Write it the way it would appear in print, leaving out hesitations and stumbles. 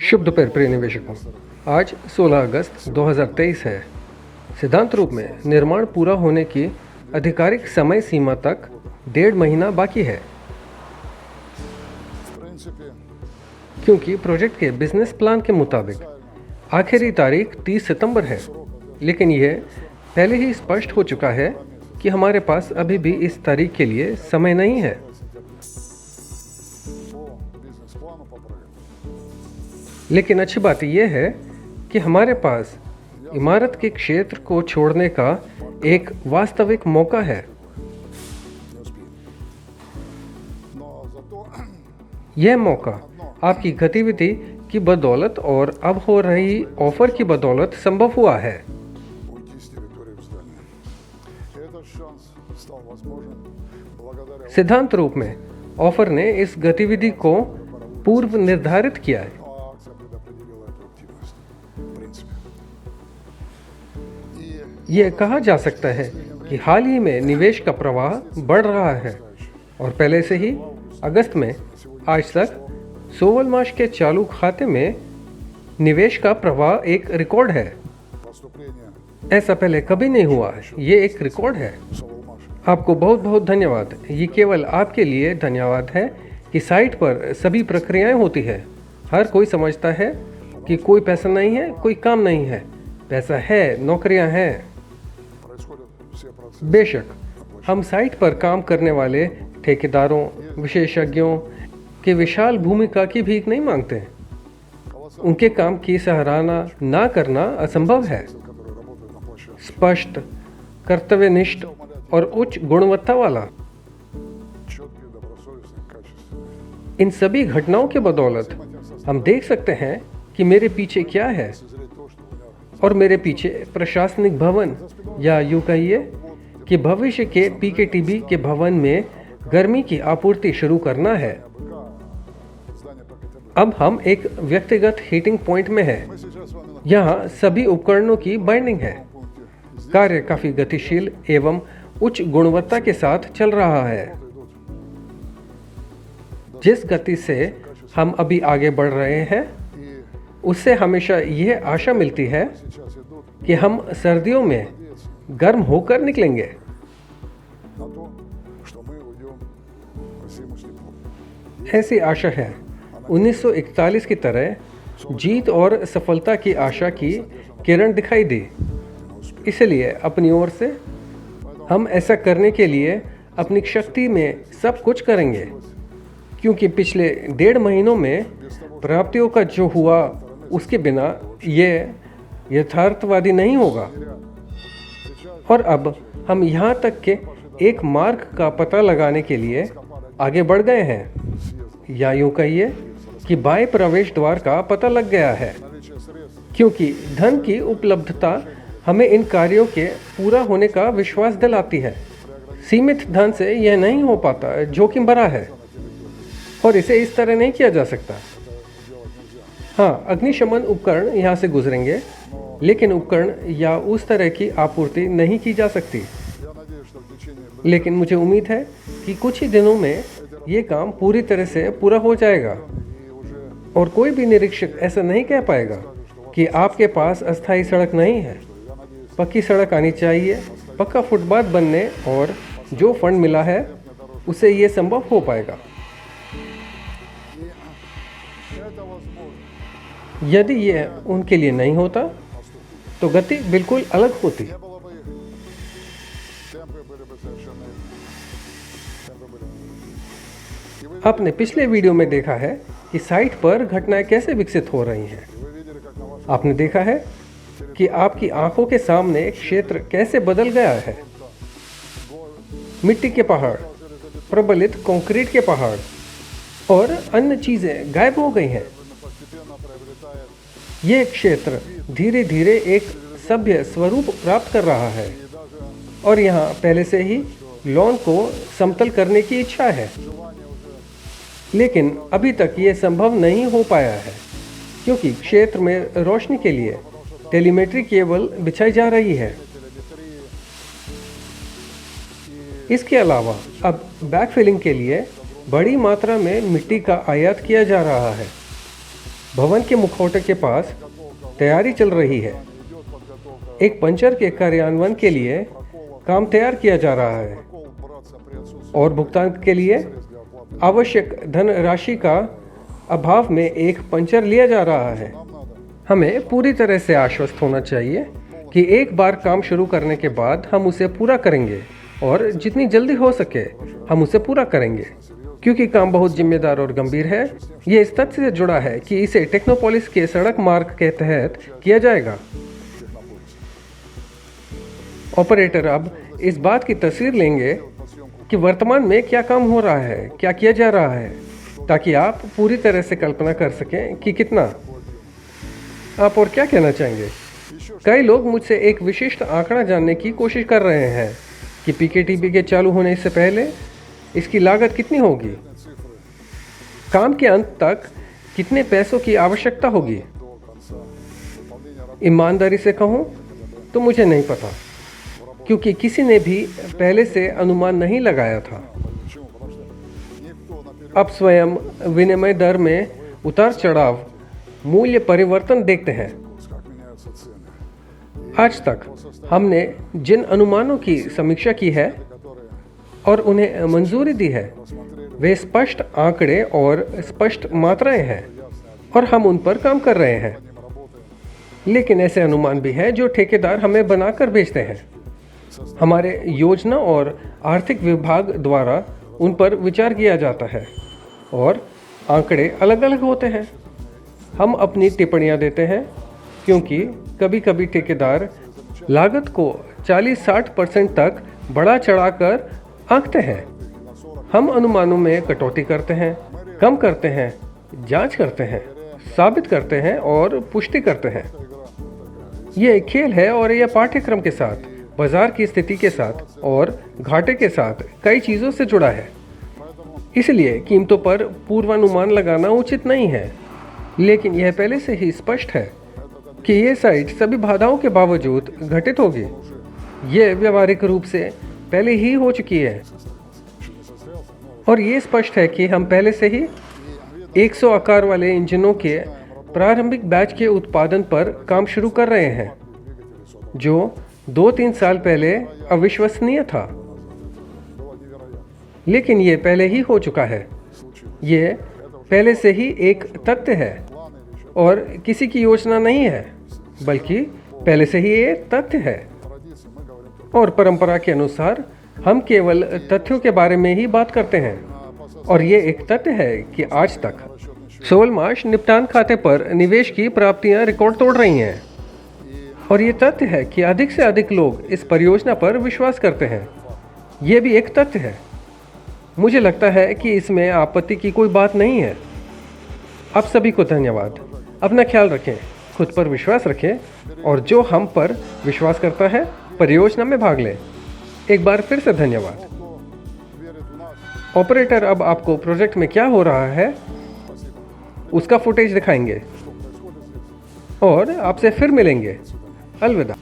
शुभ दोपहर प्रिय निवेशकों। आज 16 अगस्त 2023 है। सिद्धांत रूप में निर्माण पूरा होने की आधिकारिक समय सीमा तक 1.5 महीना बाकी है, क्योंकि प्रोजेक्ट के बिजनेस प्लान के मुताबिक आखिरी तारीख 30 सितंबर है। लेकिन यह पहले ही स्पष्ट हो चुका है कि हमारे पास अभी भी इस तारीख के लिए समय नहीं है। लेकिन अच्छी बात यह है कि हमारे पास इमारत के क्षेत्र को छोड़ने का एक वास्तविक मौका है। यह मौका आपकी गतिविधि की बदौलत और अब हो रही ऑफर की बदौलत संभव हुआ है। सिद्धांत रूप में ऑफर ने इस गतिविधि को पूर्व निर्धारित किया है। यह कहा जा सकता है कि हाल ही में निवेश का प्रवाह बढ़ रहा है और पहले से ही अगस्त में आज तक सोवलमाश के चालू खाते में निवेश का प्रवाह एक रिकॉर्ड है। ऐसा पहले कभी नहीं हुआ है। ये एक रिकॉर्ड है। आपको बहुत बहुत धन्यवाद। ये केवल आपके लिए धन्यवाद है कि साइट पर सभी प्रक्रियाएं होती है। हर कोई समझता है कि कोई पैसा नहीं है, कोई काम नहीं है। पैसा है, नौकरियां हैं। बेशक हम साइट पर काम करने वाले ठेकेदारों, विशेषज्ञों के विशाल भूमिका की भीख नहीं मांगते। उनके काम की सराहना ना करना असंभव है। स्पष्ट, कर्तव्यनिष्ठ और उच्च गुणवत्ता वाला। इन सभी घटनाओं के बदौलत हम देख सकते हैं कि मेरे पीछे क्या है, और मेरे पीछे प्रशासनिक भवन, या यूं कहिए कि भविष्य के पीकेटीबी के भवन में गर्मी की आपूर्ति शुरू करना है। अब हम एक व्यक्तिगत हीटिंग पॉइंट में हैं। यहाँ सभी उपकरणों की बाइंडिंग है। कार्य काफी गतिशील एवं उच्च गुणवत्ता के साथ चल रहा है। जिस गति से हम अभी आगे बढ़ रहे हैं, उससे हमेशा यह आशा मिलती है कि हम सर्दियों में गर्म होकर निकलेंगे। ऐसी आशा है। 1941 की तरह जीत और सफलता की आशा की किरण दिखाई दी। इसलिए अपनी ओर से हम ऐसा करने के लिए अपनी शक्ति में सब कुछ करेंगे, क्योंकि पिछले 1.5 महीनों में प्राप्तियों का जो हुआ उसके बिना ये यथार्थवादी नहीं होगा। और अब हम यहाँ तक के एक मार्ग का पता लगाने के लिए आगे बढ़ गए हैं, या यूं कहिए कि बाएं प्रवेश द्वार का पता लग गया है, क्योंकि धन की उपलब्धता हमें इन कार्यों के पूरा होने का विश्वास दिलाती है। सीमित धन से यह नहीं हो पाता, जोखिम भरा है और इसे इस तरह नहीं किया जा सकता। हाँ, अग्निशमन उपकरण यहाँ से गुजरेंगे, लेकिन उपकरण या उस तरह की आपूर्ति नहीं की जा सकती। लेकिन मुझे उम्मीद है कि कुछ ही दिनों में ये काम पूरी तरह से पूरा हो जाएगा और कोई भी निरीक्षक ऐसा नहीं कह पाएगा कि आपके पास अस्थायी सड़क नहीं है। पक्की सड़क आनी चाहिए, पक्का फुटपाथ बनने, और जो फंड मिला है उससे ये संभव हो पाएगा। यदि यह उनके लिए नहीं होता तो गति बिल्कुल अलग होती। आपने पिछले वीडियो में देखा है कि साइट पर घटनाएं कैसे विकसित हो रही हैं। आपने देखा है कि आपकी आंखों के सामने क्षेत्र कैसे बदल गया है। मिट्टी के पहाड़, प्रबलित कंक्रीट के पहाड़ और अन्य चीजें गायब हो गई हैं। यह क्षेत्र धीरे धीरे एक सभ्य स्वरूप प्राप्त कर रहा है और यहाँ पहले से ही लॉन को समतल करने की इच्छा है। लेकिन अभी तक ये संभव नहीं हो पाया है, क्योंकि क्षेत्र में रोशनी के लिए टेलीमेट्री केबल बिछाई जा रही है। इसके अलावा अब बैकफिलिंग के लिए बड़ी मात्रा में मिट्टी का आयात किया जा रहा है। भवन के मुखौटे के पास तैयारी चल रही है। एक पंचर के कार्यान्वयन के लिए काम तैयार किया जा रहा है और भुगतान के लिए आवश्यक धनराशि का अभाव में एक पंचर लिया जा रहा है। हमें पूरी तरह से आश्वस्त होना चाहिए कि एक बार काम शुरू करने के बाद हम उसे पूरा करेंगे और जितनी जल्दी हो सके हम उसे पूरा करेंगे, क्योंकि काम बहुत जिम्मेदार और गंभीर है। ये इस तथ्य से जुड़ा है कि इसे टेक्नोपोलिस के सड़क मार्ग के तहत किया जाएगा। ऑपरेटर अब इस बात की तस्वीर लेंगे कि वर्तमान में क्या काम हो रहा है, क्या किया जा रहा है, ताकि आप पूरी तरह से कल्पना कर सकें कि कितना। आप और क्या कहना चाहेंगे? कई लोग मुझसे एक विशिष्ट आंकड़ा जानने की कोशिश कर रहे हैं कि पीकेटीपी के चालू होने से पहले इसकी लागत कितनी होगी, काम के अंत तक कितने पैसों की आवश्यकता होगी। ईमानदारी से कहूँ तो मुझे नहीं पता, क्योंकि किसी ने भी पहले से अनुमान नहीं लगाया था। अब स्वयं विनिमय दर में उतार चढ़ाव, मूल्य परिवर्तन देखते हैं। आज तक हमने जिन अनुमानों की समीक्षा की है और उन्हें मंजूरी दी है, वे स्पष्ट आंकड़े और स्पष्ट मात्राएं हैं और हम उन पर काम कर रहे हैं। लेकिन ऐसे अनुमान भी हैं जो ठेकेदार हमें बनाकर भेजते हैं। हमारे योजना और आर्थिक विभाग द्वारा उन पर विचार किया जाता है और आंकड़े अलग अलग होते हैं। हम अपनी टिप्पणियां देते हैं, क्योंकि कभी कभी ठेकेदार लागत को 40-60% तक बढ़ा चढ़ाकर आंकते हैं। हम अनुमानों में कटौती करते हैं, कम करते हैं, जांच करते हैं, साबित करते हैं और पुष्टि करते हैं। ये एक खेल है और यह पाठ्यक्रम के साथ, बाजार की स्थिति के साथ और घाटे के साथ कई चीज़ों से जुड़ा है। इसलिए कीमतों पर पूर्वानुमान लगाना उचित नहीं है, लेकिन यह पहले से ही स्पष्ट है कि ये साइट सभी बाधाओं के बावजूद घटित होगी। ये व्यावहारिक रूप से पहले ही हो चुकी है और ये स्पष्ट है कि हम पहले से ही 100 आकार वाले इंजनों के प्रारंभिक बैच के उत्पादन पर काम शुरू कर रहे हैं, जो 2-3 साल पहले अविश्वसनीय था, लेकिन ये पहले ही हो चुका है। ये पहले से ही एक तथ्य है और किसी की योजना नहीं है, बल्कि पहले से ही ये तथ्य है। और परंपरा के अनुसार हम केवल तथ्यों के बारे में ही बात करते हैं और ये एक तथ्य है कि आज तक 16 मार्च निपटान खाते पर निवेश की प्राप्तियां रिकॉर्ड तोड़ रही हैं और ये तथ्य है कि अधिक से अधिक लोग इस परियोजना पर विश्वास करते हैं। ये भी एक तथ्य है। मुझे लगता है कि इसमें आपत्ति की कोई बात नहीं है। आप सभी को धन्यवाद। अपना ख्याल रखें, खुद पर विश्वास रखें और जो हम पर विश्वास करता है परियोजना में भाग लें। एक बार फिर से धन्यवाद। ऑपरेटर अब आपको प्रोजेक्ट में क्या हो रहा है उसका फुटेज दिखाएंगे और आपसे फिर मिलेंगे। अलविदा।